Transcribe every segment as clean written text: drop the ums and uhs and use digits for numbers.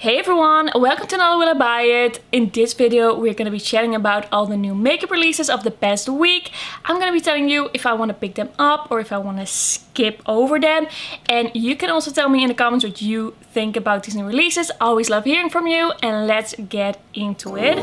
Hey everyone, welcome to another Will I Buy It. In this video we're going to be chatting about all the new makeup releases of the past week. I'm going to be telling you if I want to pick them up or if I want to skip over them. And you can also tell me in the comments what you think about these new releases. I always love hearing from you, and let's get into it.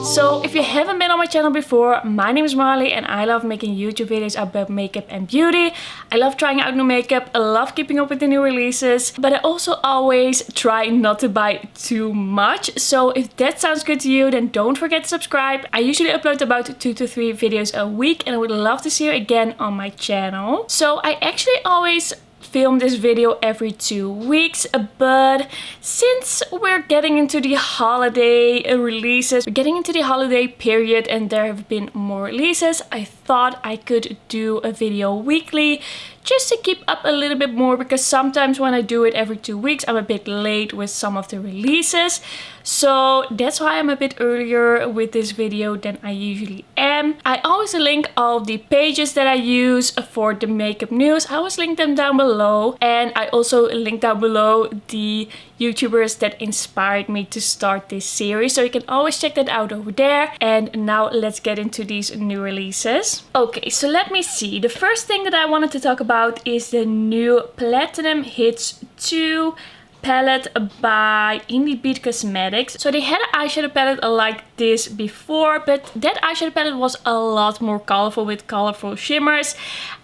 So if you haven't been on my channel before, my name is Marley and I love making YouTube videos about makeup and beauty. I love trying out new makeup, I love keeping up with the new releases, but I also always try not to buy too much. So if that sounds good to you, then don't forget to subscribe. I usually upload about 2 to 3 videos a week and I would love to see you again on my channel. So I actually always film this video every 2 weeks, but since we're getting into the holiday releases, we're getting into the holiday period and there have been more releases, I thought I could do a video weekly just to keep up a little bit more, because sometimes when I do it every 2 weeks I'm a bit late with some of the releases. So that's why I'm a bit earlier with this video than I usually am. I always link all the pages that I use for the makeup news. I always link them down below, and I also link down below the YouTubers that inspired me to start this series, so you can always check that out over there. And now let's get into these new releases. Okay, so let me see. The first thing that I wanted to talk about is the new Platinum Hits 2 palette by Indi Bead Cosmetics. So they had an eyeshadow palette like this before, but that eyeshadow palette was a lot more colorful with colorful shimmers.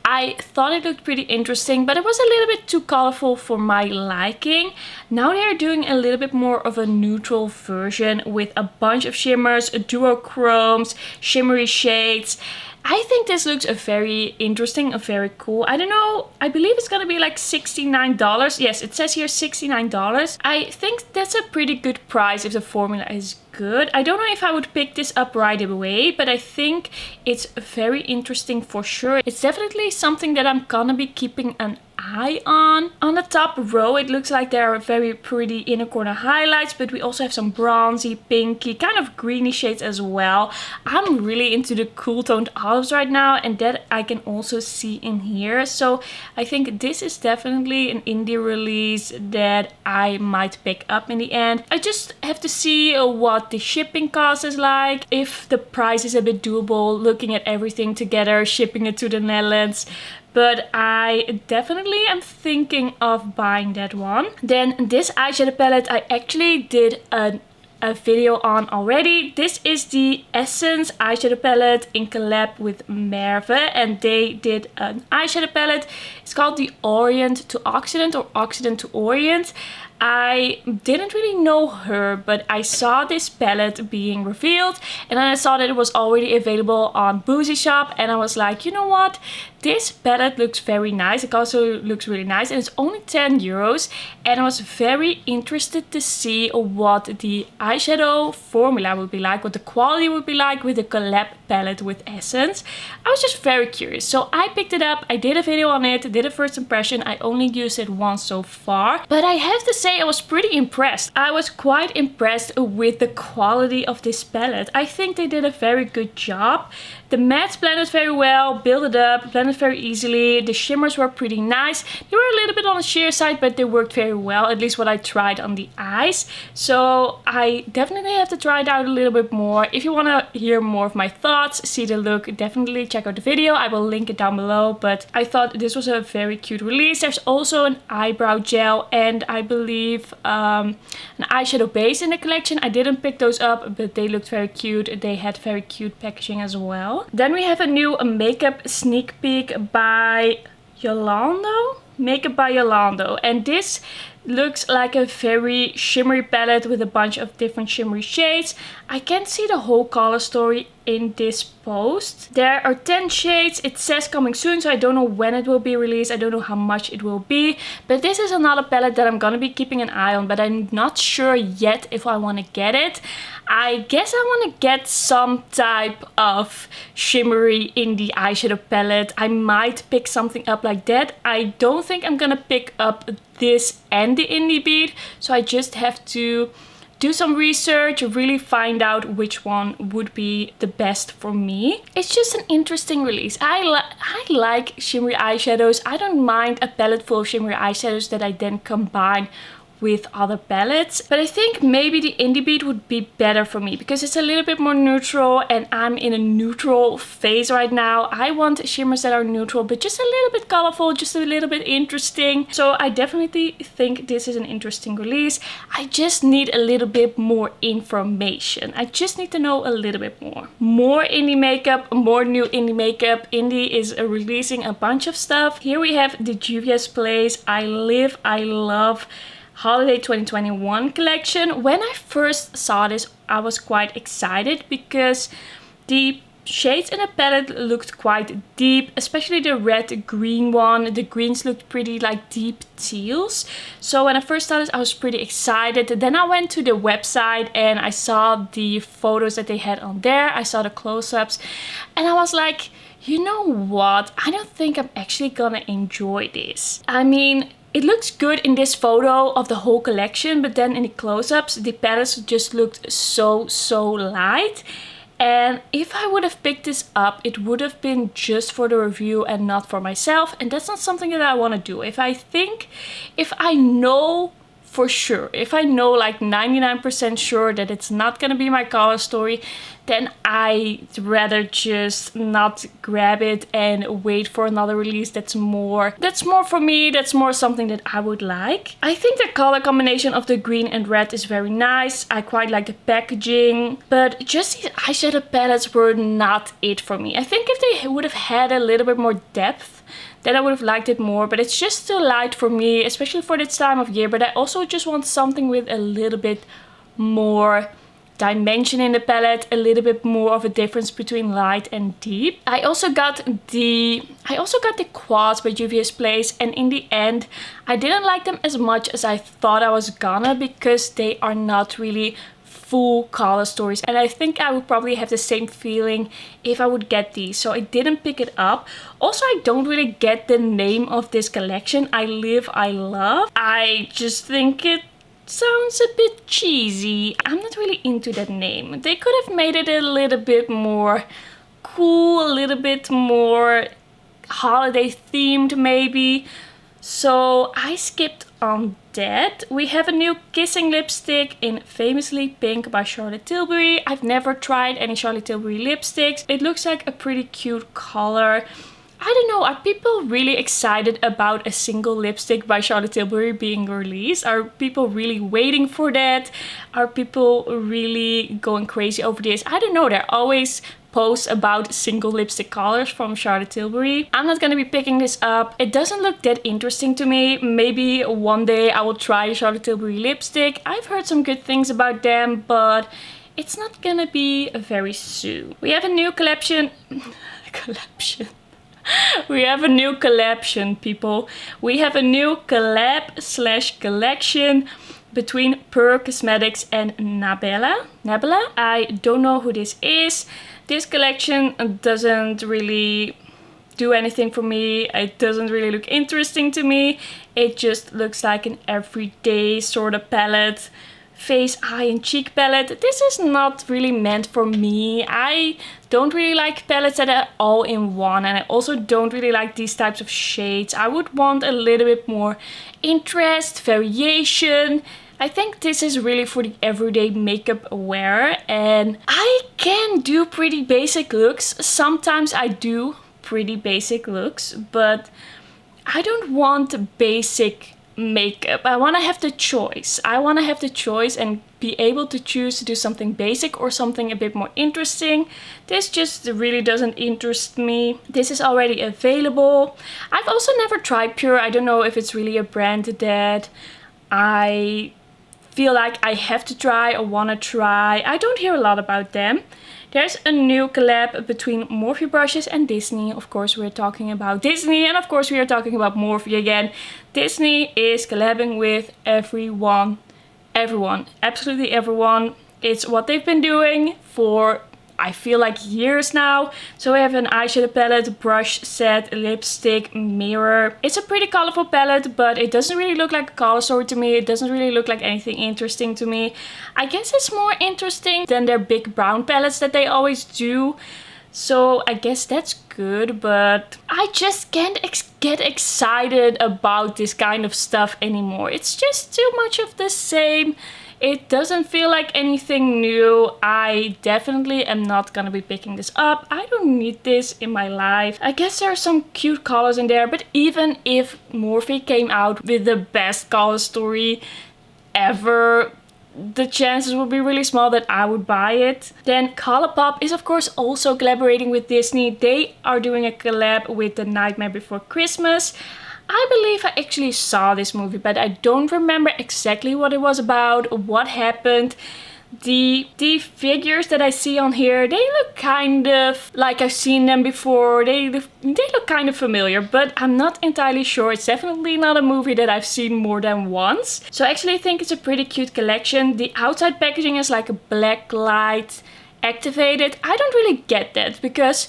I thought it looked pretty interesting, but it was a little bit too colorful for my liking. Now they are doing a little bit more of a neutral version with a bunch of shimmers, duochromes, shimmery shades. I think this looks very interesting and very cool. I don't know, I believe it's gonna be like $69. Yes, it says here $69. I think that's a pretty good price if the formula is good. I don't know if I would pick this up right away, but I think it's very interesting for sure. It's definitely something that I'm gonna be keeping an eye on. On the top row it looks like there are very pretty inner corner highlights, but we also have some bronzy, pinky, kind of greeny shades as well. I'm really into the cool toned olives right now, and that I can also see in here. So I think this is definitely an indie release that I might pick up in the end. I just have to see what the shipping cost is like, if the price is a bit doable looking at everything together, shipping it to the Netherlands. But I definitely am thinking of buying that one. Then this eyeshadow palette I actually did a video on already. This is the Essence eyeshadow palette in collab with Merve, and they did an eyeshadow palette. It's called the Orient to Occident or Occident to Orient. I didn't really know her, but I saw this palette being revealed and then I saw that it was already available on Boozy Shop, and I was like, you know what? This palette looks very nice. It also looks really nice, and it's only 10 euros. And I was very interested to see what the eyeshadow formula would be like, what the quality would be like with the collab palette with Essence. I was just very curious. So I picked it up, I did a video on it, did a first impression. I only used it once so far, but I have to say I was pretty impressed. I was quite impressed with the quality of this palette. I think they did a very good job. The mattes blended very well, built it up, blended very easily. The shimmers were pretty nice. They were a little bit on the sheer side, but they worked very well, at least what I tried on the eyes. So I definitely have to try it out a little bit more. If you want to hear more of my thoughts, see the look, definitely check out the video. I will link it down below, but I thought this was a very cute release. There's also an eyebrow gel and I believe an eyeshadow base in the collection. I didn't pick those up, but they looked very cute. They had very cute packaging as well. Then we have a new makeup sneak peek by Yolondo. Makeup by Yolondo. And this looks like a very shimmery palette with a bunch of different shimmery shades. I can't see the whole color story in this post. There are 10 shades. It says coming soon, so I don't know when it will be released. I don't know how much it will be. But this is another palette that I'm gonna be keeping an eye on, but I'm not sure yet if I want to get it. I guess I want to get some type of shimmery indie eyeshadow palette. I might pick something up like that. I don't think I'm gonna pick up this and the Indie Bead, so I just have to do some research, really find out which one would be the best for me. It's just an interesting release. I like shimmery eyeshadows. I don't mind a palette full of shimmery eyeshadows that I then combine with other palettes, but I think maybe the Indi Bead would be better for me because it's a little bit more neutral and I'm in a neutral phase right now. I want shimmers that are neutral but just a little bit colorful, just a little bit interesting. So I definitely think this is an interesting release. I just need a little bit more information. I just need to know a little bit more. More indie makeup, more new indie makeup. Indi is releasing a bunch of stuff. Here we have the Juvia's Place I Live, I Love Holiday 2021 collection. When I first saw this, I was quite excited because the shades in the palette looked quite deep, especially the red green one. The greens looked pretty like deep teals. So when I first saw this, I was pretty excited. Then I went to the website and I saw the photos that they had on there. I saw the close-ups and I was like, you know what? I don't think I'm actually gonna enjoy this. I mean, it looks good in this photo of the whole collection, but then in the close-ups, the palettes just looked so light. And if I would have picked this up, it would have been just for the review and not for myself. And that's not something that I want to do. If I know for sure, if I know like 99% sure that it's not gonna be my color story, then I'd rather just not grab it and wait for another release that's more for me, that's more something that I would like. I think the color combination of the green and red is very nice. I quite like the packaging, but just these eyeshadow palettes were not it for me. I think if they would have had a little bit more depth, then I would have liked it more, but it's just too light for me, especially for this time of year. But I also just want something with a little bit more dimension in the palette, a little bit more of a difference between light and deep. I also got the quads by Juvia's Place, and in the end I didn't like them as much as I thought I was gonna because they are not really full color stories, and I think I would probably have the same feeling if I would get these, so I didn't pick it up. Also, I don't really get the name of this collection, I Live, I Love. I just think it sounds a bit cheesy. I'm not really into that name. They could have made it a little bit more cool, a little bit more holiday themed maybe. So I skipped on that. We have a new kissing lipstick in Famously Pink by Charlotte Tilbury. I've never tried any Charlotte Tilbury lipsticks. It looks like a pretty cute color. I don't know, are people really excited about a single lipstick by Charlotte Tilbury being released? Are people really waiting for that? Are people really going crazy over this? I don't know, there are always posts about single lipstick colors from Charlotte Tilbury. I'm not gonna be picking this up. It doesn't look that interesting to me. Maybe one day I will try a Charlotte Tilbury lipstick. I've heard some good things about them, but it's not gonna be very soon. We have a new collection. We have a new collection, people. We have a new collab/collection between Pure Cosmetics and Nabela. I don't know who this is. This collection doesn't really do anything for me. It doesn't really look interesting to me. It just looks like an everyday sort of palette. Face, eye and cheek palette. This is not really meant for me. I don't really like palettes that are all in one, and I also don't really like these types of shades. I would want a little bit more interest, variation. I think this is really for the everyday makeup wearer, and I can do pretty basic looks. Sometimes I do pretty basic looks, but I don't want basic makeup. I want to have the choice. I want to have the choice and be able to choose to do something basic or something a bit more interesting. This just really doesn't interest me. This is already available. I've also never tried Pure. I don't know if it's really a brand that I feel like I have to try or want to try. I don't hear a lot about them. There's a new collab between Morphe brushes and Disney. Of course, we're talking about Disney, and of course we are talking about Morphe again. Disney is collabing with everyone, absolutely everyone. It's what they've been doing for I feel like years now. So I have an eyeshadow palette, brush set, lipstick, mirror. It's a pretty colorful palette, but it doesn't really look like a color story to me. It doesn't really look like anything interesting to me. I guess it's more interesting than their big brown palettes that they always do. So I guess that's good, but I just can't get excited about this kind of stuff anymore. It's just too much of the same. It doesn't feel like anything new. I definitely am not gonna be picking this up. I don't need this in my life. I guess there are some cute colors in there, but even if Morphe came out with the best color story ever, the chances would be really small that I would buy it. Then Colourpop is of course also collaborating with Disney. They are doing a collab with The Nightmare Before Christmas. I believe I actually saw this movie, but I don't remember exactly what it was about, what happened. The figures that I see on here, they look kind of like I've seen them before. They look kind of familiar, but I'm not entirely sure. It's definitely not a movie that I've seen more than once. So I actually think it's a pretty cute collection. The outside packaging is like a black light activated. I don't really get that, because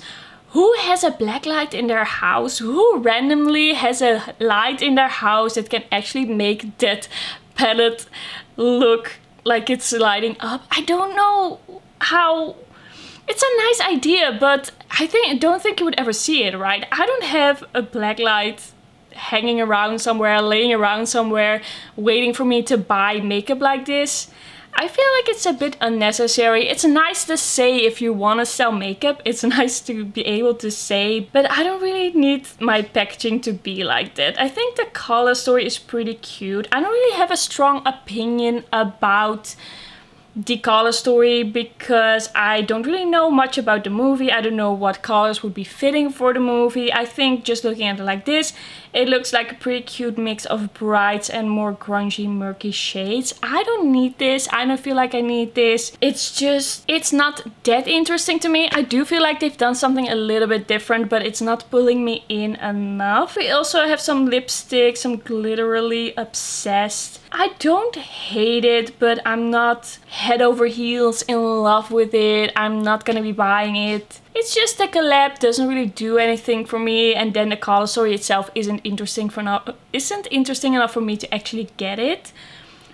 who has a black light in their house? Who randomly has a light in their house that can actually make that palette look like it's lighting up? I don't know how. It's a nice idea, but I don't think you would ever see it, right? I don't have a black light hanging around somewhere, laying around somewhere, waiting for me to buy makeup like this. I feel like it's a bit unnecessary. It's nice to say if you want to sell makeup. It's nice to be able to say, but I don't really need my packaging to be like that. I think the color story is pretty cute. I don't really have a strong opinion about the color story because I don't really know much about the movie. I don't know what colors would be fitting for the movie. I think just looking at it like this, it looks like a pretty cute mix of brights and more grungy, murky shades. I don't need this. I don't feel like I need this. It's not that interesting to me. I do feel like they've done something a little bit different, but it's not pulling me in enough. We also have some lipstick, some glitterily obsessed. I don't hate it, but I'm not head over heels in love with it. I'm not gonna be buying it. It's just a collab, doesn't really do anything for me, and then the color story itself isn't interesting enough for me to actually get it.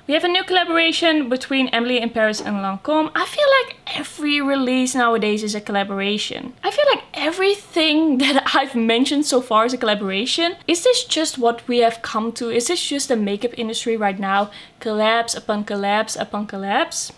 We have a new collaboration between Emily in Paris and Lancome. I feel like every release nowadays is a collaboration. I feel like everything that I've mentioned so far is a collaboration. Is this just what we have come to? Is this just the makeup industry right now? Collabs upon collabs upon collabs?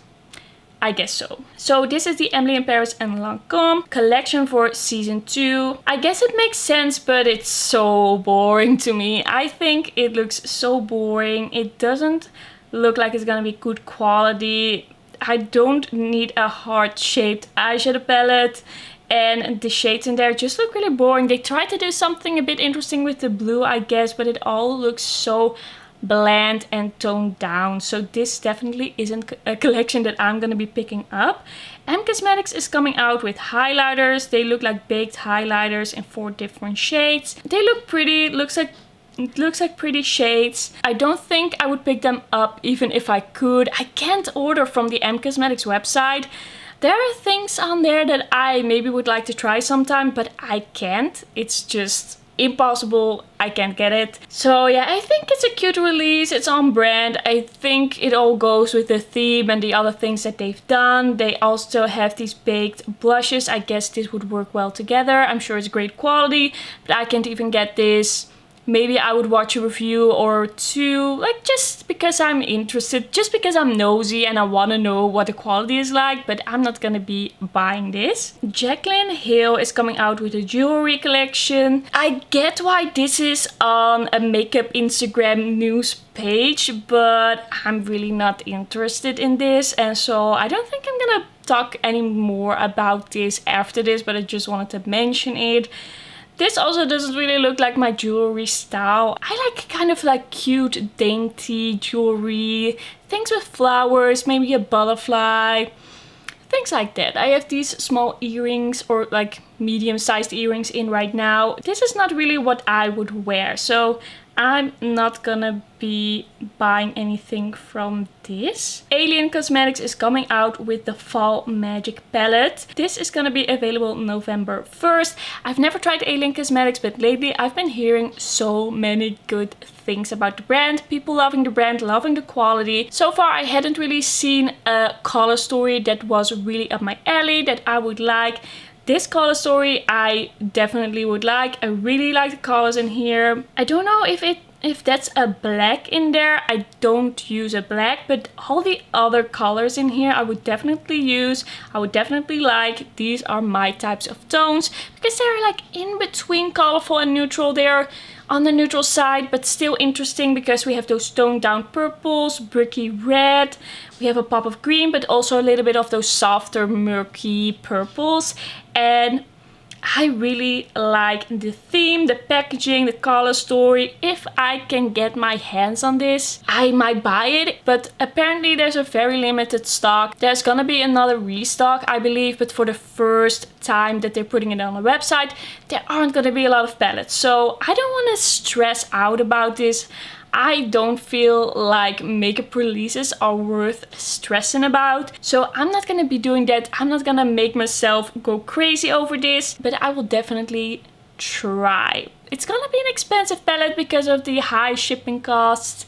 I guess so. So this is the Emily in Paris and Lancome collection for season 2. I guess it makes sense, but it's so boring to me. I think it looks so boring. It doesn't look like it's gonna be good quality. I don't need a heart-shaped eyeshadow palette, and the shades in there just look really boring. They tried to do something a bit interesting with the blue, I guess, but it all looks so bland and toned down. So this definitely isn't a collection that I'm gonna be picking up. Cosmetics is coming out with highlighters. They look like baked highlighters in 4 different shades. They look pretty. It looks like pretty shades. I don't think I would pick them up even if I could. I can't order from the Cosmetics website. There are things on there that I maybe would like to try sometime, but I can't. It's just impossible. I can't get it. So yeah, I think it's a cute release. It's on brand. I think it all goes with the theme and the other things that they've done. They also have these baked blushes. I guess this would work well together. I'm sure it's great quality, but I can't even get this. Maybe I would watch a review or two, like just because I'm interested, just because I'm nosy and I want to know what the quality is like, but I'm not gonna be buying this. Jaclyn Hill is coming out with a jewelry collection. I get why this is on a makeup Instagram news page, but I'm really not interested in this, and so I don't think I'm gonna talk any more about this after this, but I just wanted to mention it. This also doesn't really look like my jewelry style. I like kind of like cute, dainty jewelry. Things with flowers, maybe a butterfly. Things like that. I have these small earrings or like medium-sized earrings in right now. This is not really what I would wear. So I'm not gonna be buying anything from this. Alien Cosmetics is coming out with the Fall Magic palette. This is gonna be available November 1st. I've never tried Alien Cosmetics, but lately I've been hearing so many good things about the brand. People loving the brand, loving the quality. So far I hadn't really seen a color story that was really up my alley, that I would like. This color story I definitely would like. I really like the colors in here. I don't know if that's a black in there. I don't use a black, but all the other colors in here I would definitely use. I would definitely like. These are my types of tones because they're like in between colorful and neutral. They're on the neutral side, but still interesting because we have those toned down purples, bricky red. We have a pop of green, but also a little bit of those softer, murky purples. And I really like the theme, the packaging, the color story. If I can get my hands on this, I might buy it. But apparently there's a very limited stock. There's gonna be another restock, I believe. But for the first time that they're putting it on the website, there aren't gonna be a lot of palettes. So I don't want to stress out about this. I don't feel like makeup releases are worth stressing about. So I'm not gonna be doing that. I'm not gonna make myself go crazy over this, but I will definitely try. It's gonna be an expensive palette because of the high shipping costs.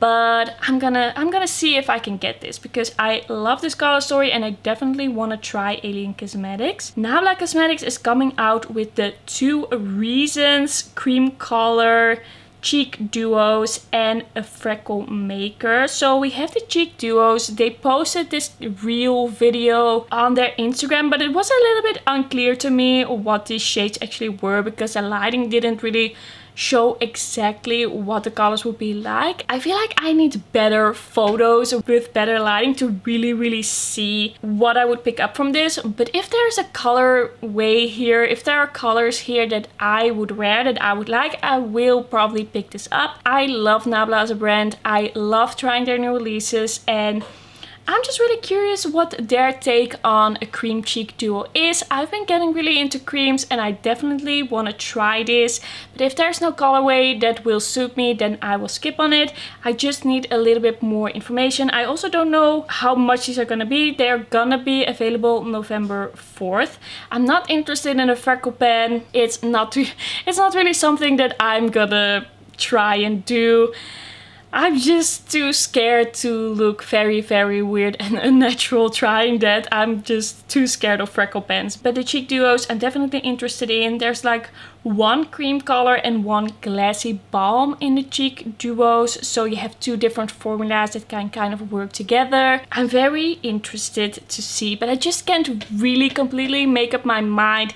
But I'm gonna see if I can get this because I love this color story and I definitely want to try Alien Cosmetics. Nabela Cosmetics is coming out with the 2 Reasons cream color cheek duos and a freckle maker. So we have the cheek duos. They posted this reel video on their Instagram, but it was a little bit unclear to me what these shades actually were because the lighting didn't really show exactly what the colors would be like. I feel like I need better photos with better lighting to really see what I would pick up from this. But if there's a color way here, if there are colors here that I would wear, that I would like, I will probably pick this up. I love Nabela as a brand. I love trying their new releases, and I'm just really curious what their take on a cream cheek duo is. I've been getting really into creams and I definitely want to try this. But if there's no colorway that will suit me, then I will skip on it. I just need a little bit more information. I also don't know how much these are gonna be. They're gonna be available November 4th. I'm not interested in a freckle pen. It's not really something that I'm gonna try and do. I'm just too scared to look very weird and unnatural trying that. I'm just too scared of freckle pens. But the cheek duos I'm definitely interested in. There's like 1 cream color and 1 glassy balm in the cheek duos. So you have 2 different formulas that can kind of work together. I'm very interested to see, but I just can't really completely make up my mind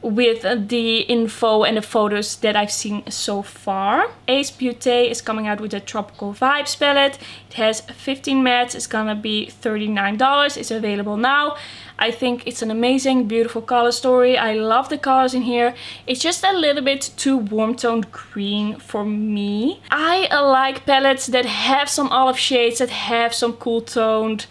with the info and the photos that I've seen so far. Ace Beauté is coming out with a Tropical Vibes palette. It has 15 mattes. It's gonna be $39. It's available now. I think it's an amazing, beautiful color story. I love the colors in here. It's just a little bit too warm toned green for me. I like palettes that have some olive shades, that have some cool toned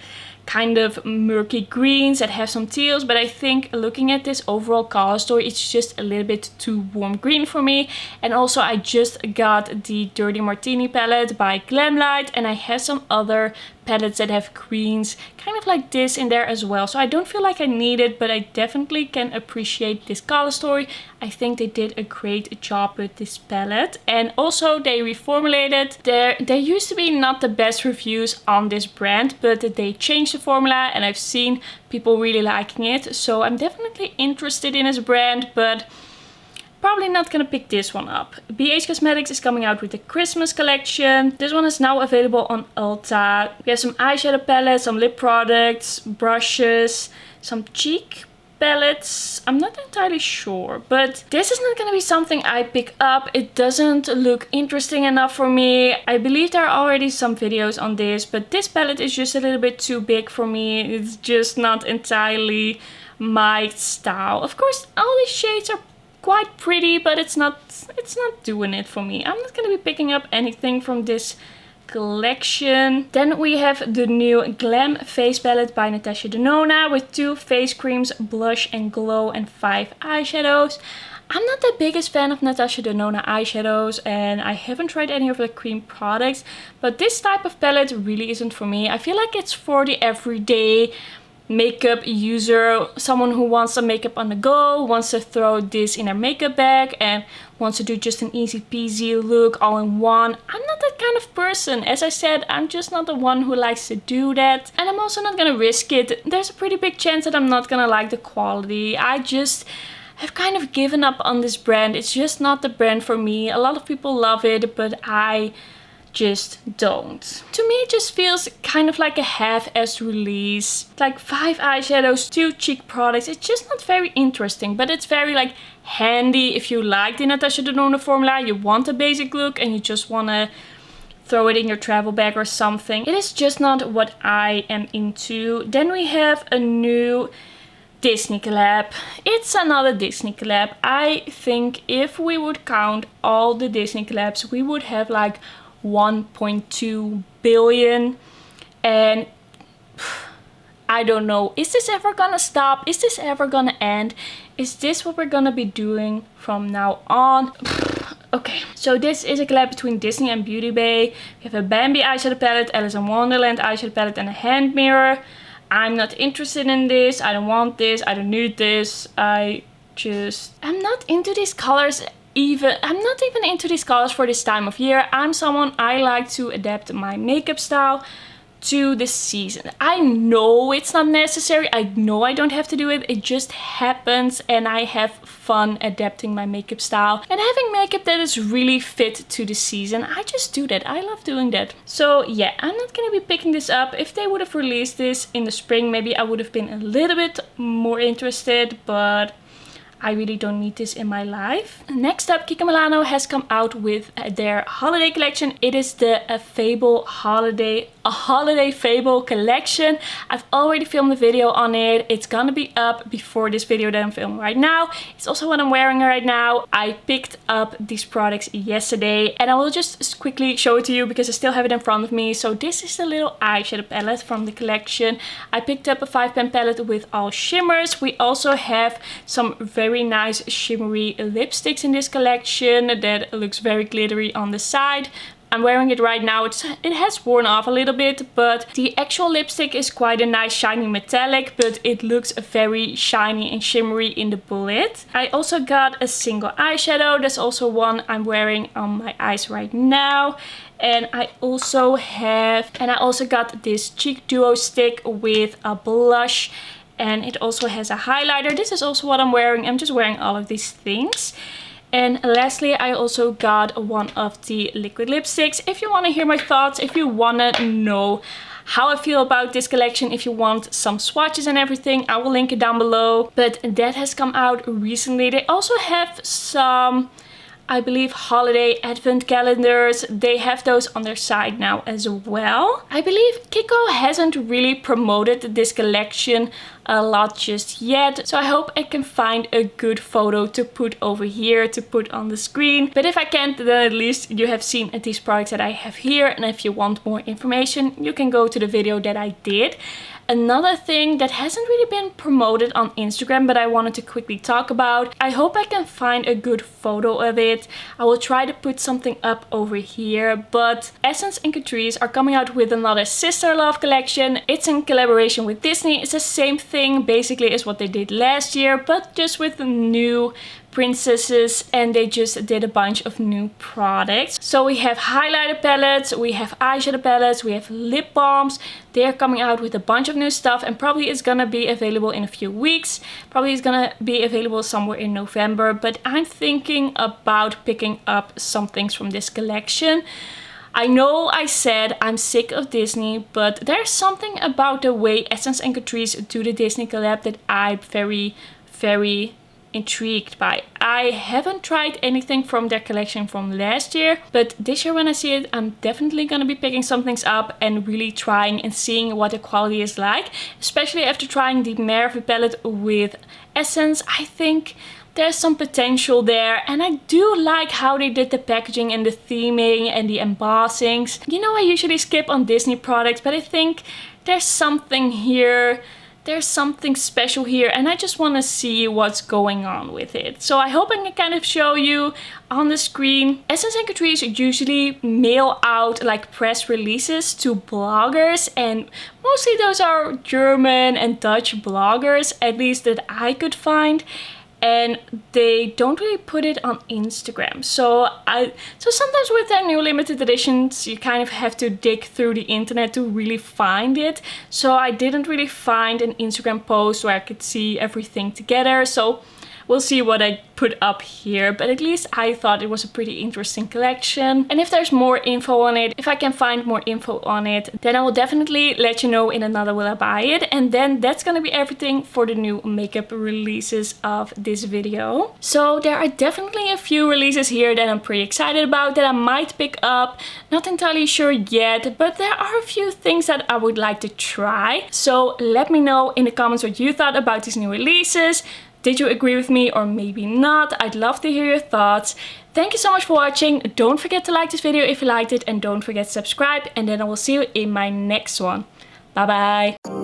kind of murky greens, that have some teals, but I think looking at this overall color story, it's just a little bit too warm green for me. And also I just got the Dirty Martini palette by Glamlight, and I have some other palettes that have greens kind of like this in there as well. So I don't feel like I need it, but I definitely can appreciate this color story. I think they did a great job with this palette. And also they reformulated. There used to be not the best reviews on this brand, but they changed the formula and I've seen people really liking it. So I'm definitely interested in this brand, but probably not gonna pick this one up. BH Cosmetics is coming out with the Christmas collection. This one is now available on Ulta. We have some eyeshadow palettes, some lip products, brushes, some cheek palettes. I'm not entirely sure, but this is not gonna be something I pick up. It doesn't look interesting enough for me. I believe there are already some videos on this, but this palette is just a little bit too big for me. It's just not entirely my style. Of course, all these shades are quite pretty, but it's not doing it for me. I'm not gonna be picking up anything from this collection. Then we have the new Glam Face Palette by Natasha Denona with 2 face creams, blush and glow, and 5 eyeshadows. I'm not the biggest fan of Natasha Denona eyeshadows, and I haven't tried any of the cream products, but this type of palette really isn't for me. I feel like it's for the everyday makeup user, someone who wants some makeup on the go, wants to throw this in their makeup bag and wants to do just an easy peasy look all in one. I'm not that kind of person. As I said, I'm just not the one who likes to do that, and I'm also not gonna risk it. There's a pretty big chance that I'm not gonna like the quality. I just have kind of given up on this brand. It's just not the brand for me. A lot of people love it, but I just don't. To me, it just feels kind of like a half-assed release. Like 5 eyeshadows, 2 cheek products. It's just not very interesting, but it's very like handy if you like the Natasha Denona formula, you want a basic look and you just want to throw it in your travel bag or something. It is just not what I am into. Then we have a new Disney collab. It's another Disney collab. I think if we would count all the Disney collabs, we would have like 1.2 billion, and I don't know, is this ever gonna stop? Is this ever gonna end? Is this what we're gonna be doing from now on? Okay, so this is a collab between Disney and Beauty Bay. We have a Bambi eyeshadow palette, Alice in Wonderland eyeshadow palette, and a hand mirror. I'm not interested in this. I don't want this. I don't need this. I'm not into these colors. I'm not even into these colors for this time of year. I'm someone, I like to adapt my makeup style to the season. I know it's not necessary. I know I don't have to do it. It just happens, and I have fun adapting my makeup style and having makeup that is really fit to the season. I just do that. I love doing that. So yeah, I'm not gonna be picking this up. If they would have released this in the spring, maybe I would have been a little bit more interested, but I really don't need this in my life. Next up, Kiko Milano has come out with their holiday collection. It is the holiday Fable collection. I've already filmed a video on it. It's gonna be up before this video that I'm filming right now. It's also what I'm wearing right now. I picked up these products yesterday, and I will just quickly show it to you because I still have it in front of me. So this is the little eyeshadow palette from the collection. I picked up a 5-pan palette with all shimmers. We also have some very nice shimmery lipsticks in this collection that looks very glittery on the side. I'm wearing it right now. It has worn off a little bit, but the actual lipstick is quite a nice shiny metallic, but it looks very shiny and shimmery in the bullet. I also got a single eyeshadow. That's also one I'm wearing on my eyes right now. And I also got this cheek duo stick with a blush, and it also has a highlighter. This is also what I'm wearing. I'm just wearing all of these things. And lastly, I also got one of the liquid lipsticks. If you want to hear my thoughts, if you want to know how I feel about this collection, if you want some swatches and everything, I will link it down below. But that has come out recently. They also have some, I believe, holiday advent calendars. They have those on their side now as well. I believe Kiko hasn't really promoted this collection a lot just yet, so I hope I can find a good photo to put over here, to put on the screen. But if I can't, then at least you have seen these products that I have here, and if you want more information, you can go to the video that I did. Another thing that hasn't really been promoted on Instagram, but I wanted to quickly talk about. I hope I can find a good photo of it. I will try to put something up over here, but Essence and Catrice are coming out with another Sister Love collection. It's in collaboration with Disney. It's the same thing basically as what they did last year, but just with new princesses, and they just did a bunch of new products. So we have highlighter palettes, we have eyeshadow palettes, we have lip balms. They're coming out with a bunch of new stuff, and probably it's gonna be available in a few weeks. Probably it's gonna be available somewhere in November, but I'm thinking about picking up some things from this collection. I know I said I'm sick of Disney, but there's something about the way Essence and Catrice do the Disney collab that I'm very, very intrigued by. I haven't tried anything from their collection from last year, but this year when I see it, I'm definitely gonna be picking some things up and really trying and seeing what the quality is like, especially after trying the Merve palette with Essence. I think there's some potential there, and I do like how they did the packaging and the theming and the embossings. You know, I usually skip on Disney products, but I think there's something here there's something special here and I just want to see what's going on with it. So I hope I can kind of show you on the screen. Essence and Catrice usually mail out like press releases to bloggers, and mostly those are German and Dutch bloggers, at least that I could find. And they don't really put it on Instagram. So sometimes with their new limited editions, you kind of have to dig through the internet to really find it. So I didn't really find an Instagram post where I could see everything together. So we'll see what I put up here, but at least I thought it was a pretty interesting collection. And if there's more info on it, if I can find more info on it, then I will definitely let you know in another Will I Buy It. And then that's gonna be everything for the new makeup releases of this video. So there are definitely a few releases here that I'm pretty excited about, that I might pick up. Not entirely sure yet, but there are a few things that I would like to try. So let me know in the comments what you thought about these new releases. Did you agree with me or maybe not? I'd love to hear your thoughts. Thank you so much for watching. Don't forget to like this video if you liked it, and don't forget to subscribe, and then I will see you in my next one. Bye bye.